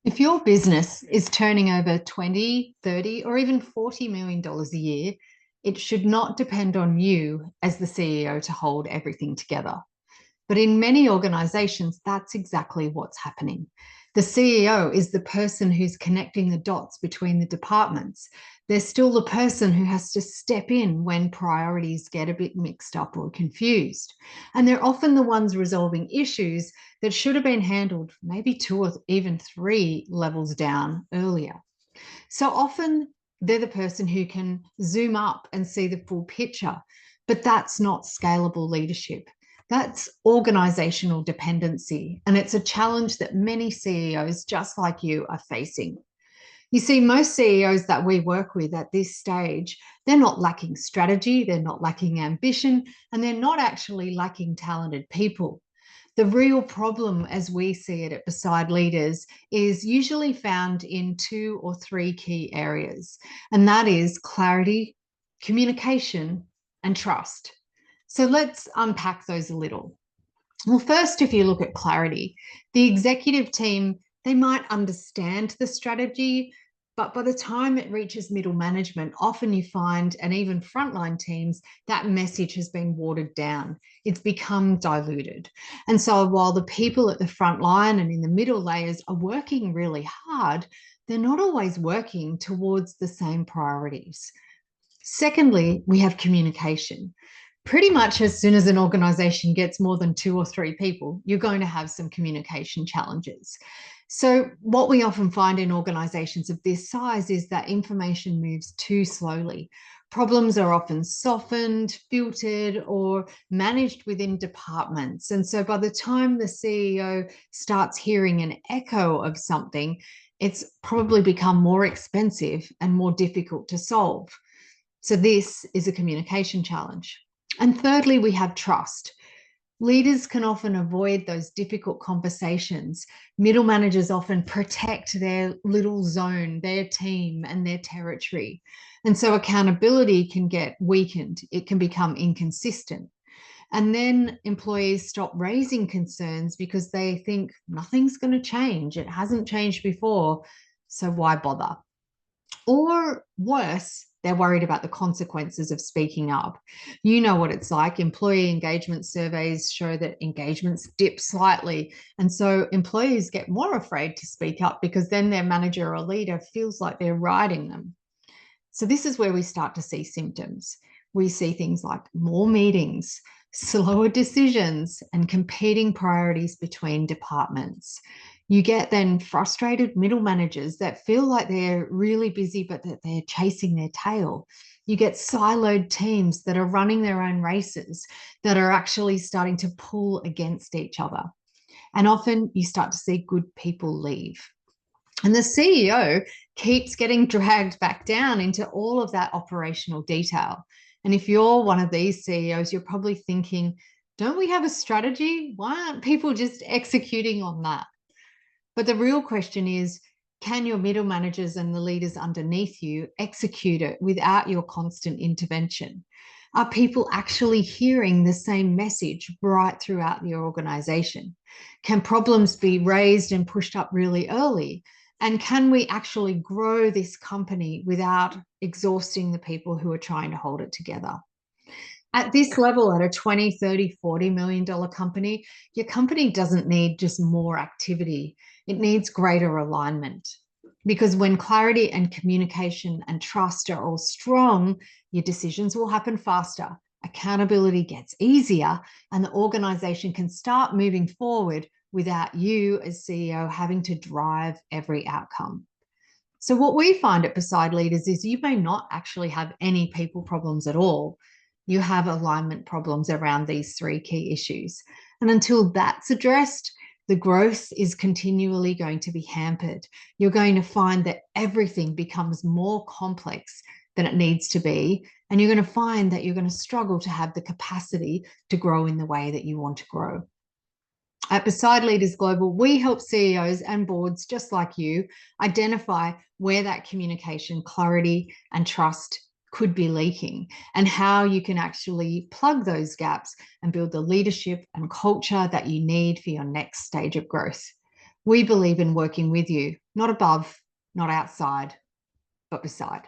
If your business is turning over 20, 30, or even $40 million a year, it should not depend on you as the CEO to hold everything together. But in many organizations, that's exactly what's happening. The CEO is the person who's connecting the dots between the departments. They're still the person who has to step in when priorities get a bit mixed up or confused. And they're often the ones resolving issues that should have been handled maybe two or even three levels down earlier. So often they're the person who can zoom up and see the full picture, but that's not scalable leadership. That's organizational dependency. And it's a challenge that many CEOs, just like you, are facing. You see, most CEOs that we work with at this stage, they're not lacking strategy, they're not lacking ambition, and they're not actually lacking talented people. The real problem, as we see it at Beside Leaders, is usually found in two or three key areas, and that is clarity, communication, and trust. So let's unpack those a little. Well, first, if you look at clarity, the executive team, they might understand the strategy, but by the time it reaches middle management, often you find, and even frontline teams, that message has been watered down. It's become diluted. And so while the people at the front line and in the middle layers are working really hard, they're not always working towards the same priorities. Secondly, we have communication. Pretty much as soon as an organization gets more than two or three people, you're going to have some communication challenges. So, what we often find in organizations of this size is that information moves too slowly. Problems are often softened, filtered, or managed within departments. And so, by the time the CEO starts hearing an echo of something, it's probably become more expensive and more difficult to solve. So, this is a communication challenge. And thirdly, we have trust. Leaders can often avoid those difficult conversations. Middle managers often protect their little zone, their team, and their territory. And so accountability can get weakened, it can become inconsistent. And then employees stop raising concerns because they think nothing's going to change. It hasn't changed before. So why bother? Or worse, they're worried about the consequences of speaking up. You know what it's like. Employee engagement surveys show that engagements dip slightly. And so employees get more afraid to speak up because then their manager or leader feels like they're riding them. So this is where we start to see symptoms. We see things like more meetings, slower decisions, and competing priorities between departments. You get then frustrated middle managers that feel like they're really busy, but that they're chasing their tail. You get siloed teams that are running their own races, that are actually starting to pull against each other. And often you start to see good people leave. And the CEO keeps getting dragged back down into all of that operational detail. And if you're one of these CEOs, you're probably thinking, don't we have a strategy? Why aren't people just executing on that? But the real question is, can your middle managers and the leaders underneath you execute it without your constant intervention? Are people actually hearing the same message right throughout the organization? Can problems be raised and pushed up really early? And can we actually grow this company without exhausting the people who are trying to hold it together? At this level, at a 20, 30, $40 million company, your company doesn't need just more activity. It needs greater alignment. Because when clarity and communication and trust are all strong, your decisions will happen faster, accountability gets easier, and the organization can start moving forward without you as CEO having to drive every outcome. So, what we find at Beside Leaders is you may not actually have any people problems at all. You have alignment problems around these three key issues. And until that's addressed, the growth is continually going to be hampered. You're going to find that everything becomes more complex than it needs to be. And you're going to find that you're going to struggle to have the capacity to grow in the way that you want to grow. At Beside Leaders Global, we help CEOs and boards just like you identify where that communication, clarity, and trust could be leaking and how you can actually plug those gaps and build the leadership and culture that you need for your next stage of growth. We believe in working with you, not above, not outside, but beside.